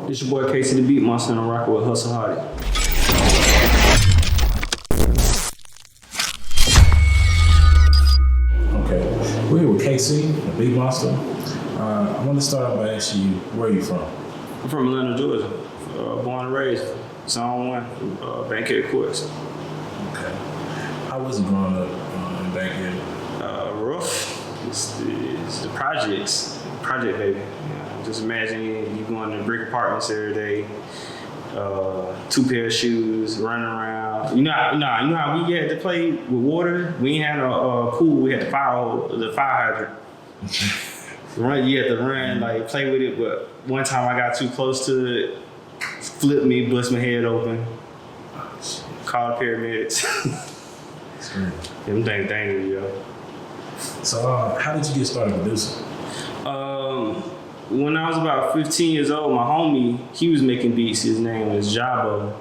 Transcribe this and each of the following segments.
It's your boy KC Da BeatMonster and I'm rocking with HustleHearted. Okay, we're here with KC Da BeatMonster. I want to start out by asking you, where are you from? I'm from Atlanta, Georgia. Born and raised. Zone 1, Bankhead Courts. Okay. How was it growing up in Bankhead? Rough. It's the projects. Project baby. Just imagine you going to brick apartments every day, 2 pair of shoes, running around. You know how we had to play with water? We ain't had a pool. We had the fire hydrant. You had to run, like play with it. But one time I got too close to it, flipped me, bust my head open. Called the paramedics. Them things dangerous, yo. So how did you get started producing? When I was about 15 years old, my homie, he was making beats. His name was Jabo.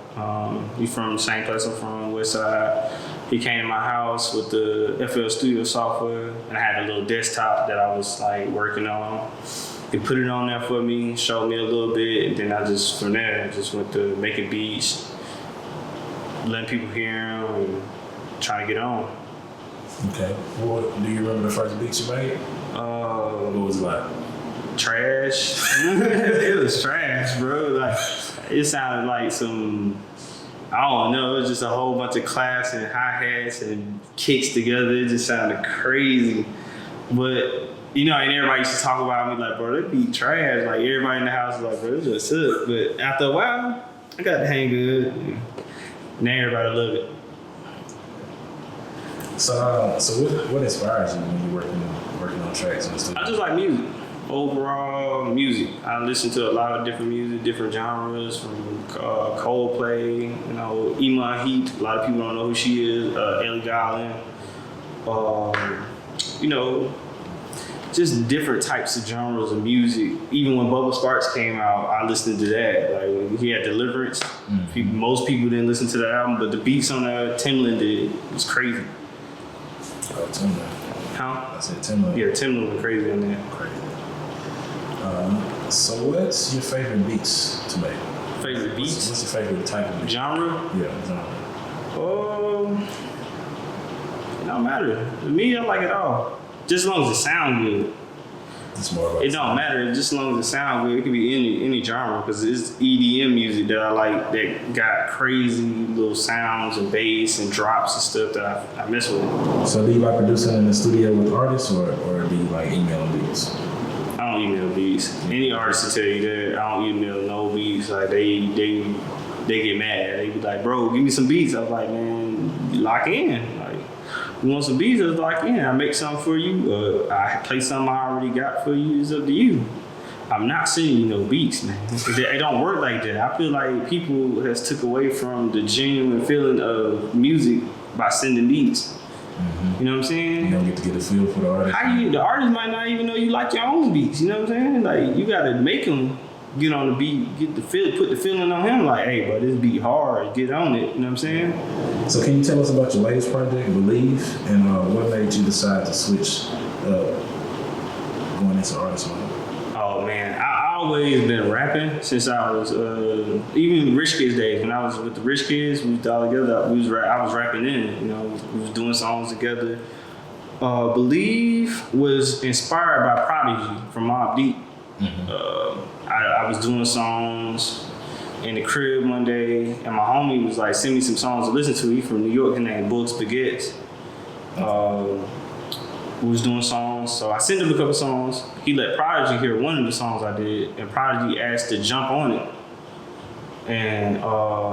He's from the same place I'm from, West Side. He came to my house with the FL Studio software, and I had a little desktop that I was like working on. He put it on there for me, showed me a little bit, and then from there, just went to making beats, letting people hear them, and trying to get on. Okay. Well, do you remember the first beats you made? What was it like? Trash. It was trash, bro. Like it sounded like some, I don't know, it was just a whole bunch of claps and hi-hats and kicks together. It just sounded crazy. But and everybody used to talk about me like, bro, that beat trash. Like everybody in the house was like, bro, it just sucked. But after a while, I got to hang good. Now everybody love it. So what inspires you when you're working on tracks in the studio? I just like music. Overall music. I listen to a lot of different music, different genres, from Coldplay, Iman Heat. A lot of people don't know who she is. Ellie Goulding. Just different types of genres of music. Even when Bubba Sparks came out, I listened to that. Like when he had Deliverance, most people didn't listen to the album, but the beats on that Timbaland did. It was crazy. Oh, Timbaland. Huh? I said Timbaland. Yeah, Timbaland was crazy on that. Crazy. So what's your favorite beats to make? Favorite beats? What's your favorite type of beat? Genre? Yeah, genre. It don't matter. To me, I like it all. Just as long as it sounds good. It's more about it don't matter. Just as long as it sounds good. It could be any genre, because it's EDM music that I like that got crazy little sounds and bass and drops and stuff that I mess with. So do you like producing in the studio with artists or do you like emailing beats? I don't email beats. Any artist will tell you that. I don't email no beats. Like they get mad. They be like, bro, give me some beats. I was like, man, lock in. Like, you want some beats? I was lock in. I make something for you. I play something I already got for you. It's up to you. I'm not sending you no beats, man. It don't work like that. I feel like people has took away from the genuine feeling of music by sending beats. You know what I'm saying? You don't get to get a feel for the artist. The artist might not even know you like your own beats. You know what I'm saying? Like you gotta make them get on the beat, get the feel, put the feeling on him. Like, hey, bro, this beat hard. Get on it. You know what I'm saying? So can you tell us about your latest project, Believe, and what made you decide to switch going into artist mode? Oh man, I always been rapping since I was even Rich Kids days. When I was with the Rich Kids, we was all together. I was rapping in. We was doing songs together. Believe was inspired by Prodigy from Mobb Deep. I was doing songs in the crib one day, and my homie was like, send me some songs to listen to. He from New York. His name Books Baguettes. We was doing songs, so I sent him a couple songs. He let Prodigy hear one of the songs I did, and Prodigy asked to jump on it. And I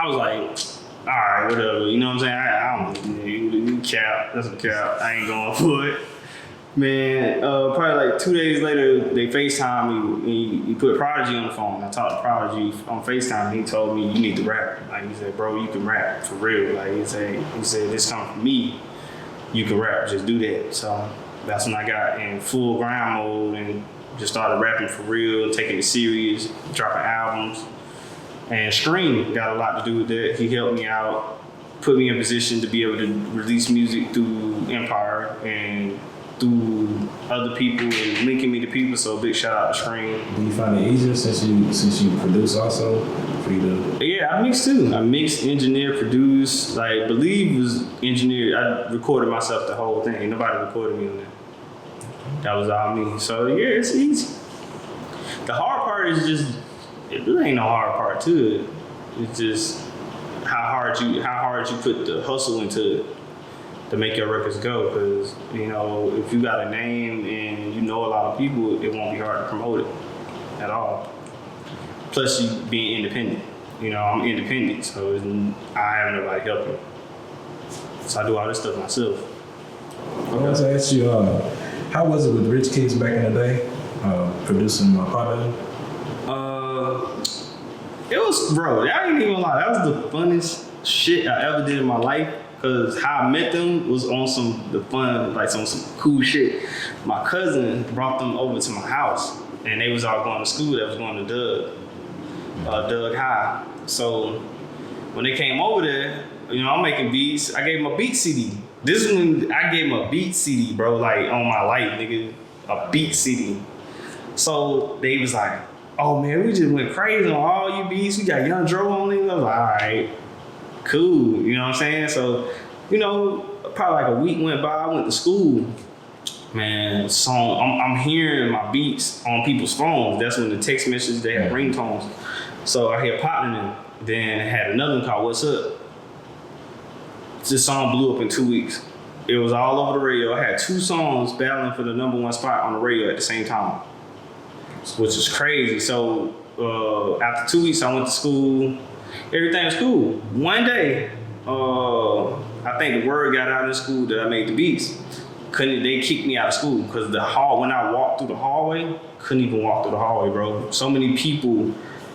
was like, all right, whatever. You know what I'm saying? I don't you cap. That's a cap. I ain't going for it. Man, probably like 2 days later, they FaceTime me. He put Prodigy on the phone. I talked to Prodigy on FaceTime. He told me, you need to rap. Like he said, bro, you can rap for real. Like he said, this comes from me. You can rap, just do that. So that's when I got in full grind mode and just started rapping for real, taking it serious, dropping albums. And Stream got a lot to do with that. He helped me out, put me in a position to be able to release music through Empire, and through other people and linking me to people. So big shout out to Scream. Do you find it easier since you produce also for you to? Yeah, I mix too. I mix, engineer, produce. Like Believe was engineered. I recorded myself the whole thing. Ain't nobody recorded me on that. That was all me. So yeah, it's easy. The hard part is just, it really ain't no hard part to it. It's just how hard you put the hustle into it to make your records go. Because if you got a name and you know a lot of people, it won't be hard to promote it at all. Plus you being independent. I'm independent, so I have nobody helping. So I do all this stuff myself. I want to ask you, how was it with Rich Kidz back in the day, producing Partna Dem? It was, bro, I ain't even gonna lie, that was the funnest shit I ever did in my life. Cause how I met them was on some cool shit. My cousin brought them over to my house, and they was all going to school. They was going to Doug High. So when they came over there, I'm making beats. I gave them a beat CD. This is when I gave them a beat CD, bro, like on my life, nigga, a beat CD. So they was like, oh man, we just went crazy on all you beats. We got Young Dro on it. I was like, all right, cool. You know what I'm saying? So, probably like a week went by. I went to school. Man, I'm hearing my beats on people's phones. That's when the text messages, they have ringtones. So I hear Partna Dem. Then I had another one called What's Up. This song blew up in 2 weeks. It was all over the radio. I had 2 songs battling for the #1 spot on the radio at the same time, which is crazy. So after 2 weeks, I went to school. Everything was cool. One day, I think the word got out in school that I made the beats. They kicked me out of school because when I walked through the hallway, couldn't even walk through the hallway, bro. So many people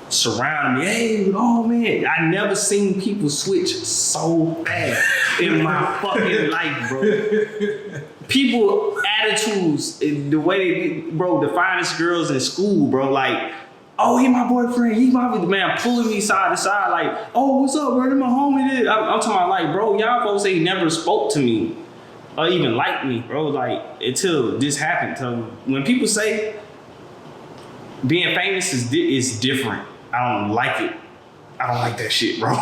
surrounding me. Hey, oh man, I never seen people switch so fast in my fucking life, bro. People attitudes, the way they, bro, the finest girls in school, bro, like, oh, he my boyfriend, he my man, pulling me side to side, like, oh, what's up, bro? My homie. I'm talking about, like, bro, y'all folks say he never spoke to me or even liked me, bro, like, until this happened. So when people say being famous is different, I don't like it. I don't like that shit, bro.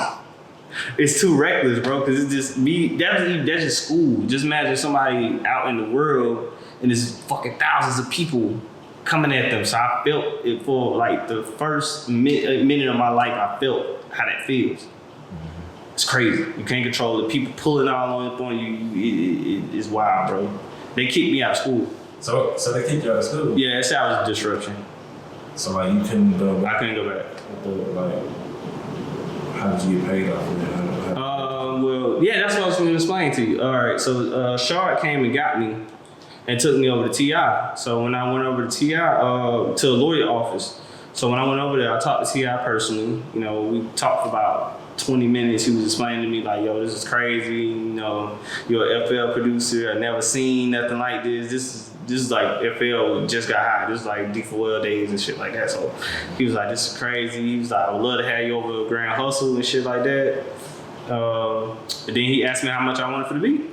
It's too reckless, bro, because it's just me. That's just school. Just imagine somebody out in the world and there's fucking thousands of people coming at them. So I felt it for like the first minute of my life. I felt how that feels. It's crazy. You can't control it. People pulling all on you. It's wild, bro. They kicked me out of school. So they kicked you out of school? Yeah, that was a disruption. So like you couldn't go back? I couldn't go back. How did you get paid off of it? Well, yeah, that's what I was going to explain to you. All right, so Shard came and got me and took me over to TI. So when I went over to TI, to a lawyer office. So when I went over there, I talked to TI personally. We talked for about 20 minutes. He was explaining to me like, yo, this is crazy. You're an FL producer. I never seen nothing like this. This is like FL just got high. This is like D4L days and shit like that. So he was like, this is crazy. He was like, I would love to have you over Grand Hustle and shit like that. And then he asked me how much I wanted for the beat.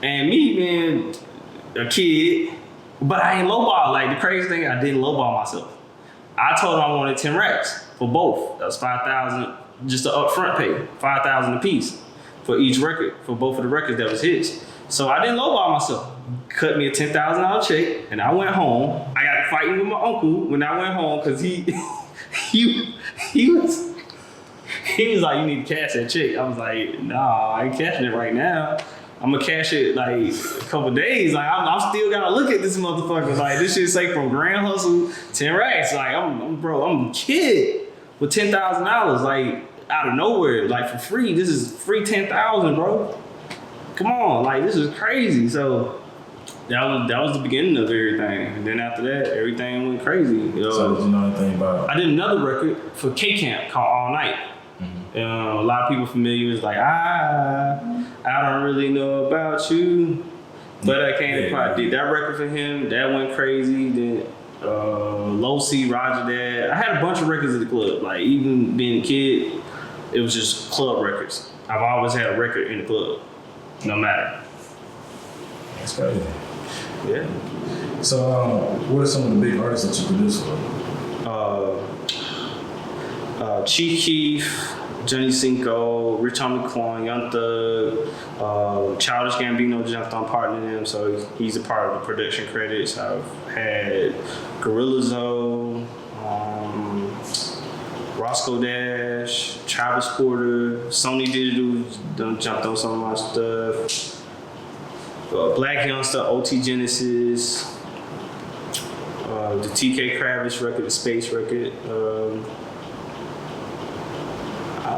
And me being a kid, but I ain't lowball. Like the crazy thing, I didn't lowball myself. I told him I wanted 10 racks for both. That was 5,000, just the upfront pay, 5,000 a piece for each record, for both of the records that was his. So I didn't lowball myself. Cut me a $10,000 check, and I went home. I got to fighting with my uncle when I went home because he was like, you need to cash that check. I was like, nah, I ain't cashing it right now. I'm gonna cash it like a couple days. Like I'm still gotta look at this motherfucker. Like this shit say from Grand Hustle 10 racks. Like I'm a kid with $10,000 like out of nowhere, like for free. This is free 10,000, bro. Come on, like this is crazy. So that was the beginning of everything. And then after that, everything went crazy. So did you know anything about? I did another record for K Camp called All Night. A lot of people familiar was like, I don't really know about you, but I came to probably did that record for him. That went crazy. Then Low C, Roger Dad. I had a bunch of records at the club. Like even being a kid, it was just club records. I've always had a record in the club, no matter. That's crazy. Yeah. So, what are some of the big artists that you produce for? Chief Keef, Johnny Cinco, Rich Homie Quan, Young Thug, Childish Gambino jumped on Partna Dem, so he's a part of the production credits. I've had Gorilla Zoe, Roscoe Dash, Travis Porter, Sony Digital done jumped on some of my stuff. Black Youngster, OT Genesis, the TK Kravitz record, the Space record.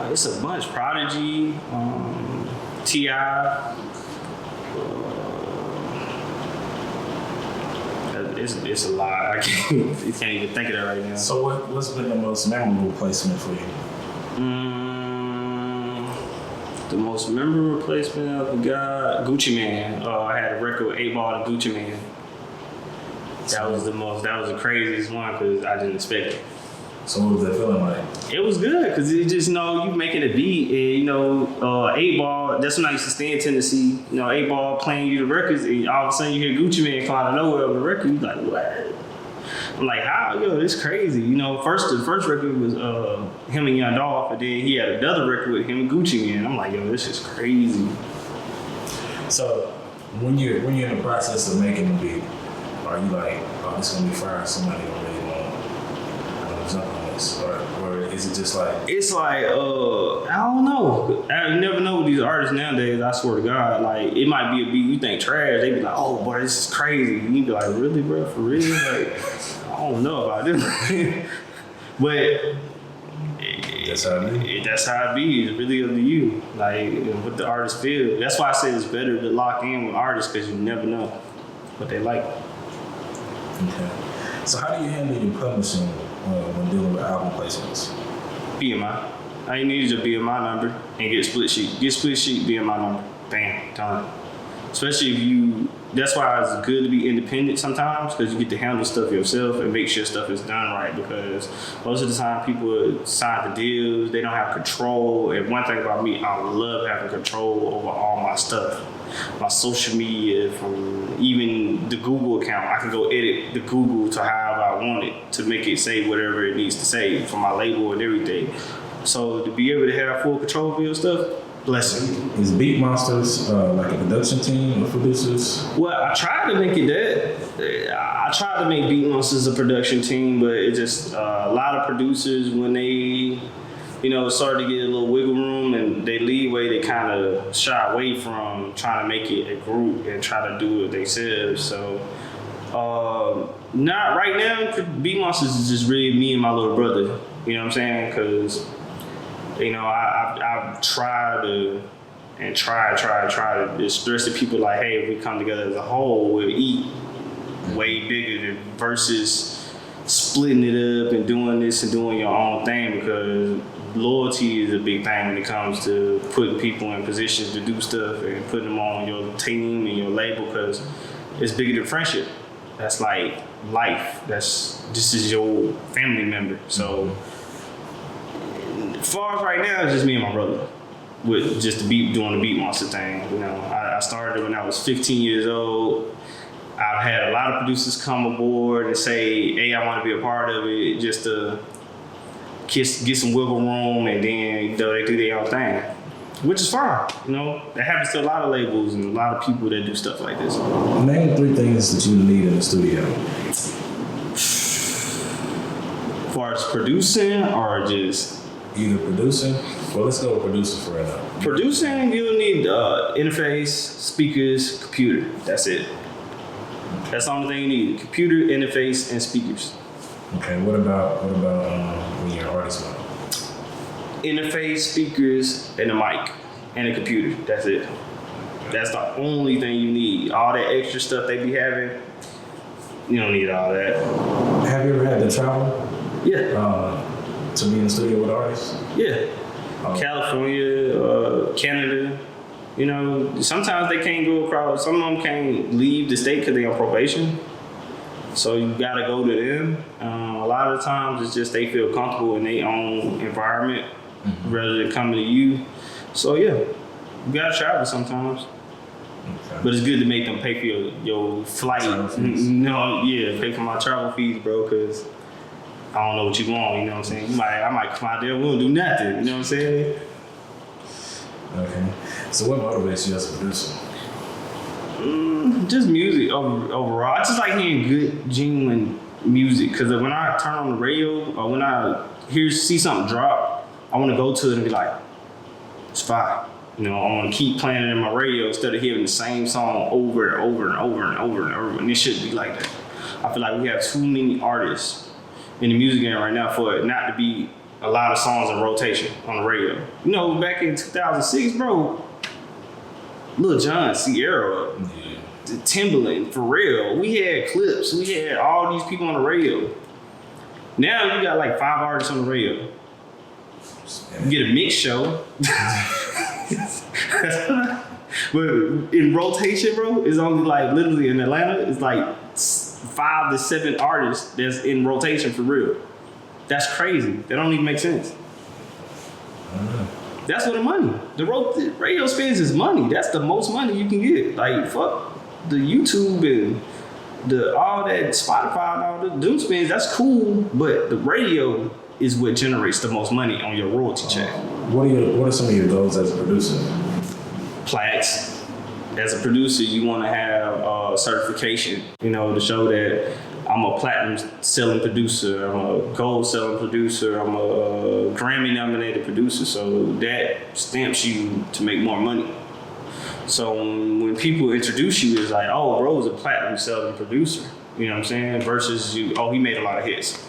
It's a bunch. Prodigy, T.I. It's a lot. I can't even think of that right now. So what's been the most memorable placement for you? The most memorable placement I've got, Gucci Mane. I had a record with 8 Ball and Gucci Mane. That was the craziest one because I didn't expect it. So what was that feeling like? It was good because you just know you making a beat and 8 Ball. That's when I used to stay in Tennessee. 8 Ball playing you the records and all of a sudden you hear Gucci Mane come out of nowhere on the record. You like what? I'm like how? This crazy. The first record was him and Young Dolph, and then he had another record with him and Gucci Mane. I'm like this is crazy. So when you're in the process of making a beat, are you like, oh, this gonna be fire? Somebody don't really want to jump on this, or is it just like? It's like I don't know. You never know with these artists nowadays. I swear to God, like it might be a beat you think trash. They be like, oh boy, this is crazy. And you be like, really, bro, for real? Like I don't know about this, but. That's how it be. That's how it be. It's really up to you. Like what the artist feel. That's why I say it's better to lock in with artists because you never know what they like. Okay. So how do you handle your publishing when dealing with album placements? BMI. All you need is your BMI number and get split sheet. Get split sheet, BMI number. Bam, done. Especially if you. That's why it's good to be independent sometimes because you get to handle stuff yourself and make sure stuff is done right because most of the time people sign the deals, they don't have control. And one thing about me, I love having control over all my stuff. My social media, from even the Google account, I can go edit the Google to however I want it to make it say whatever it needs to say for my label and everything. So to be able to have full control of your stuff, blessing. Is BeatMonsters like a production team of producers? Well, I tried to make it that. I tried to make BeatMonsters a production team, but it just a lot of producers when they, started to get a little wiggle room and they leeway, they kind of shy away from trying to make it a group and try to do it themselves. So, not right now. BeatMonsters is just really me and my little brother. You know what I'm saying? Because I've tried to stress to people like, hey, if we come together as a whole, we'll eat way bigger than versus splitting it up and doing this and doing your own thing because loyalty is a big thing when it comes to putting people in positions to do stuff and putting them on your team and your label because it's bigger than friendship. That's like life. This is your family member. So as far as right now, it's just me and my brother with just doing the BeatMonster thing. I started when I was 15 years old. I've had a lot of producers come aboard and say, hey, I want to be a part of it just to get some wiggle room and then they do their own thing, which is fine. That happens to a lot of labels and a lot of people that do stuff like this. Name 3 things that you need in the studio. As far as producing or just... Either producing, well, let's go with producer for right now. Producing, you'll need interface, speakers, computer. That's it. That's the only thing you need: computer, interface, and speakers. Okay. What about when you're an artist mode? Interface, speakers, and a mic, and a computer. That's it. That's the only thing you need. All that extra stuff they be having, you don't need all that. Have you ever had to travel? Yeah. To be in the studio with artists? Yeah. California, Canada. Sometimes they can't go across. Some of them can't leave the state because they're on probation. So you gotta go to them. A lot of the times it's just they feel comfortable in their own environment rather than coming to you. So yeah, you gotta travel sometimes. Okay. But it's good to make them pay for your flight. No, yeah, pay for my travel fees, bro, because I don't know what you want, you know what I'm saying? I might come out there, we don't do nothing, you know what I'm saying? Okay. So what motivates you as a producer? Just music overall. I just like hearing good, genuine music. Because when I turn on the radio or when I see something drop, I want to go to it and be like, it's fire. You know, I want to keep playing it in my radio instead of hearing the same song over and over and over and over and over. And it shouldn't be like that. I feel like we have too many artists in the music game right now for it not to be a lot of songs in rotation on the radio. You know, back in 2006, bro, Lil Jon, Sierra, Timbaland, Pharrell, we had Clips, we had all these people on the radio. Now you got like 5 artists on the radio. You get a mix show. But in rotation, bro, it's only like literally in Atlanta, it's like 5 to 7 artists that's in rotation for real. That's crazy. That don't even make sense. That's what the money. The radio spins is money. That's the most money you can get. Like fuck the YouTube and all that Spotify and all the doom spins. That's cool, but the radio is what generates the most money on your royalty check. What are some of your goals as a producer? Plaques. As a producer, you want to have certification, you know, to show that I'm a platinum selling producer, I'm a gold selling producer, I'm a Grammy nominated producer. So that stamps you to make more money. So when people introduce you, it's like, oh, bro's a platinum selling producer. You know what I'm saying? Versus he made a lot of hits.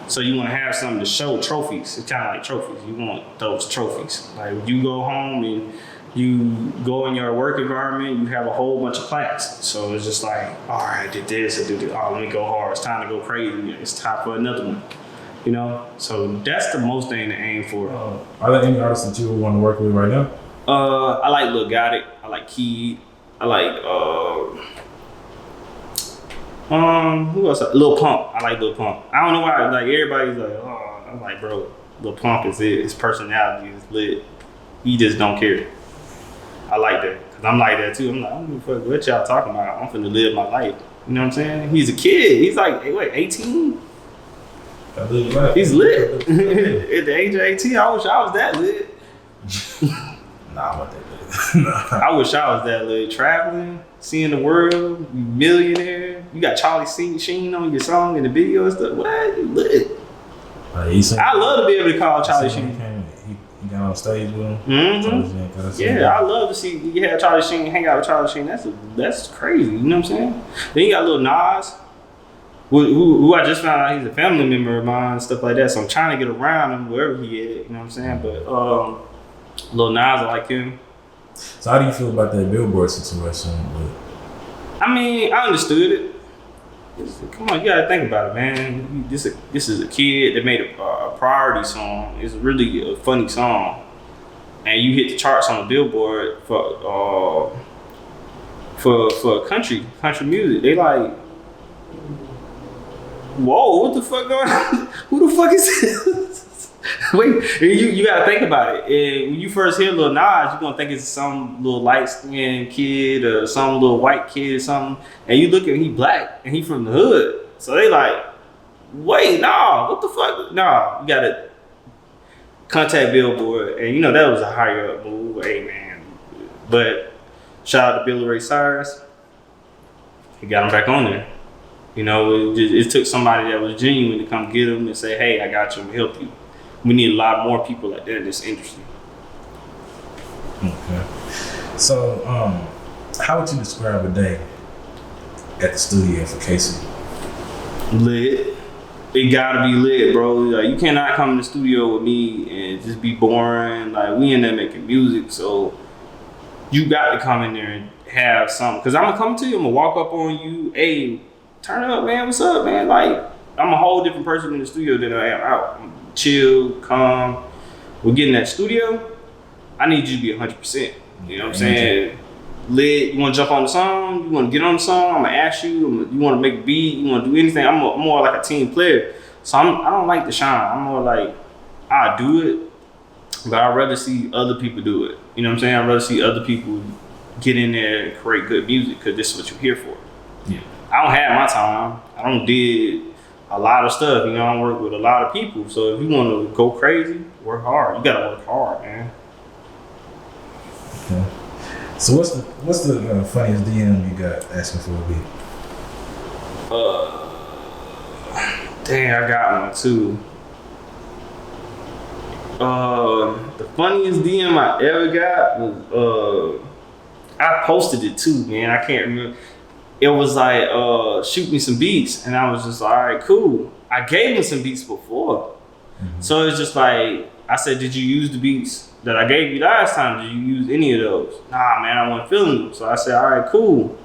So you want to have something to show trophies. It's kind of like trophies. You want those trophies. Like you go home and you go in your work environment, you have a whole bunch of plaques. So it's just like, all right, I did this, I did this. Oh, let me go hard. It's time to go crazy. It's time for another one. You know? So that's the most thing to aim for. Are there any artists that you would want to work with right now? I like Lil NasX. I like Kidz. I like who else? Lil Pump. I like Lil Pump. I don't know why. Like everybody's like, oh, I'm like, bro, Lil Pump is it. His personality is lit. He just don't care. I like that because I'm like that too. I'm like, I don't give a fuck what y'all talking about. I'm finna live my life. You know what I'm saying? He's a kid. He's like, hey, wait, 18? He's lit. At the age of 18, I wish I was that lit. Nah, I'm not that lit. I wish I was that lit. Traveling, seeing the world, millionaire. You got Charlie Sheen on your song and the video and stuff. What? You lit. I love to be able to call Charlie Sheen. He got on stage with him. Mm-hmm. Yeah, I love to see you have Charlie Sheen, hang out with Charlie Sheen. That's crazy. You know what I'm saying? Then you got Lil Nas, who I just found out he's a family member of mine and stuff like that. So I'm trying to get around him wherever he is. You know what I'm saying? But Lil Nas, I like him. So how do you feel about that Billboard situation? I mean, I understood it. Come on, you gotta think about it, man. This is a kid that made a priority song. It's really a funny song, and you hit the charts on the Billboard for country music. They like, whoa, what the fuck going on? Who the fuck is this? Wait, you gotta think about it. And when you first hear Lil Nas, you're gonna think it's some little light-skinned kid or some little white kid or something. And you look at him, he black and he from the hood. So they like, wait, nah, what the fuck? Nah, you gotta contact Billboard. And you know, that was a higher up move. Hey, man. But shout out to Billy Ray Cyrus. He got him back on there. You know, it took somebody that was genuine to come get him and say, hey, I got you and help you. We need a lot more people like that in this industry. Okay. So, how would you describe a day at the studio for KC? Lit. It gotta be lit, bro. Like, you cannot come in the studio with me and just be boring. Like, we in there making music, so you got to come in there and have something. Cause I'm gonna come to you, I'm gonna walk up on you, hey, turn up, man, what's up, man? Like, I'm a whole different person in the studio than I am out. I'm chill, calm. We're getting that studio. I need you to be 100%. You know what I'm saying? Lit. You want to jump on the song? You want to get on the song? I'm gonna ask you. You want to make a beat? You want to do anything? I'm more like a team player. So I don't like to shine. I'm more like, I do it, but I'd rather see other people do it. You know what I'm saying? I'd rather see other people get in there and create good music because this is what you're here for. Yeah. I don't have my time. I don't did a lot of stuff. You know, I work with a lot of people. So if you want to go crazy, work hard. You gotta work hard, man. Okay. So what's the funniest DM you got asking for a beat? Dang, I got one too. The funniest DM I ever got was I posted it too, man. I can't remember. It was like shoot me some beats, and I was just like, all right, cool. I gave him some beats before, so it's just like I said, did you use the beats that I gave you last time? Did you use any of those? Nah, man, I wasn't feeling them. So I said, all right, cool.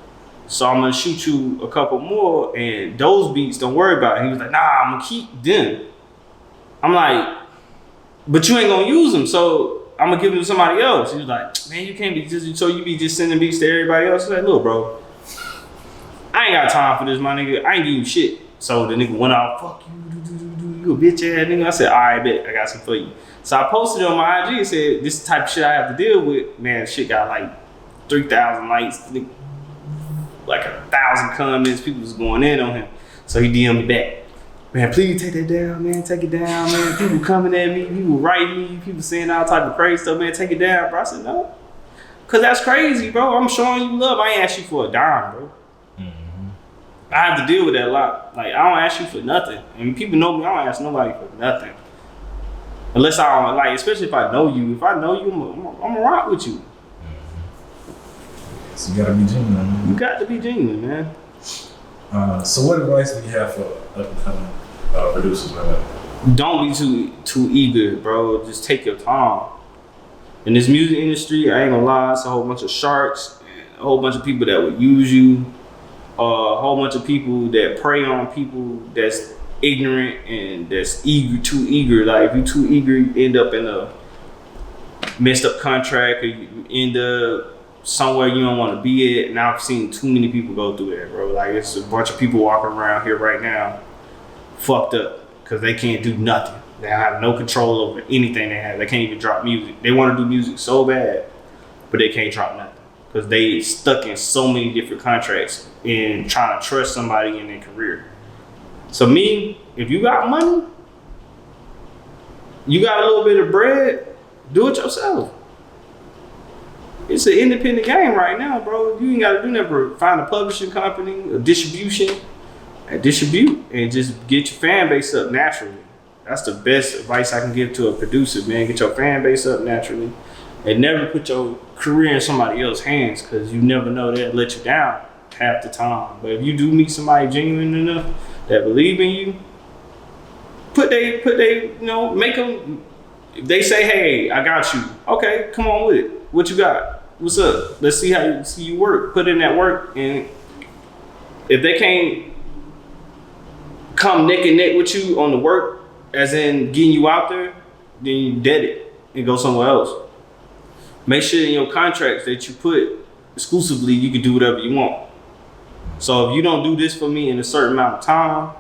So I'm gonna shoot you a couple more, and those beats, don't worry about it. He was like, nah, I'm gonna keep them. I'm like, but you ain't gonna use them, so I'm gonna give them to somebody else. He was like, man, you can't be just, so you be just sending beats to everybody else. I was like, look, bro, I ain't got time for this, my nigga. I ain't give you shit. So the nigga went out, fuck you, you a bitch ass nigga. I said, all right, bet, I got some for you. So I posted it on my IG and said, this type of shit I have to deal with. Man, shit got like 3,000 likes, like 1,000 comments. People was going in on him. So he DM'd me back. Man, please take that down, man. Take it down, man. People coming at me, people writing me, people saying all type of crazy stuff, man. Take it down, bro. I said, no. Cause that's crazy, bro. I'm showing you love. I ain't asked you for a dime, bro. I have to deal with that a lot. Like, I don't ask you for nothing. And people know me, I don't ask nobody for nothing. Unless I don't, like, especially if I know you. If I know you, I'm gonna rock with you. So you gotta be genuine, man. You got to be genuine, man. So what advice do you have for up-and-coming producers, man? Don't be too eager, bro. Just take your time. In this music industry, I ain't gonna lie, it's a whole bunch of sharks, a whole bunch of people that would use you, a whole bunch of people that prey on people that's ignorant and that's too eager. Like, if you too eager, you end up in a messed up contract, or you end up somewhere you don't want to be at. And I've seen too many people go through that, bro. Like, it's a bunch of people walking around here right now fucked up because they can't do nothing. They have no control over anything they have. They can't even drop music. They want to do music so bad, but they can't drop nothing because they stuck in so many different contracts and trying to trust somebody in their career. So me, if you got money, you got a little bit of bread, do it yourself. It's an independent game right now, bro. You ain't got to do nothing but find a publishing company, a distribution, and distribute, and just get your fan base up naturally. That's the best advice I can give to a producer, man. Get your fan base up naturally, and never put your career in somebody else's hands, because you never know, they'll let you down half the time. But if you do meet somebody genuine enough that believe in you, put they, you know, make them. If they say, hey, I got you. Okay, come on with it. What you got? What's up? Let's see how you work. Put in that work, and if they can't come neck and neck with you on the work, as in getting you out there, then you dead it and go somewhere else. Make sure in your contracts that you put exclusively, you can do whatever you want. So if you don't do this for me in a certain amount of time,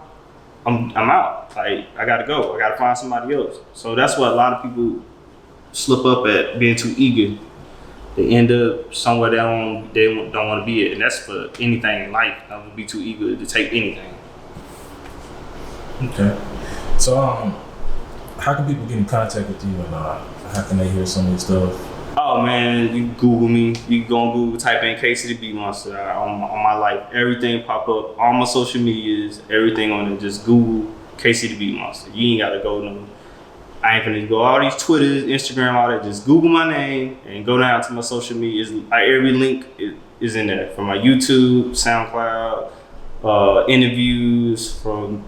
I'm out. Like, I gotta go. I gotta find somebody else. So that's what a lot of people slip up at, being too eager. They end up somewhere they don't want to be at, and that's for anything in life. Don't be too eager to take anything. Okay. So, how can people get in contact with you, and how can they hear some of your stuff? Oh man, you Google me. You can go on Google, type in KC Da BeatMonster on my life. Everything pop up, all my social medias, everything on it. Just Google KC Da BeatMonster. You ain't gotta go no. I ain't finna go all these Twitters, Instagram, all that. Just Google my name and go down to my social media. Every link is in there, from my YouTube, SoundCloud, interviews, from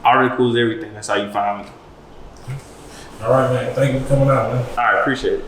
articles, everything. That's how you find me. All right, man. Thank you for coming out, man. All right, appreciate it.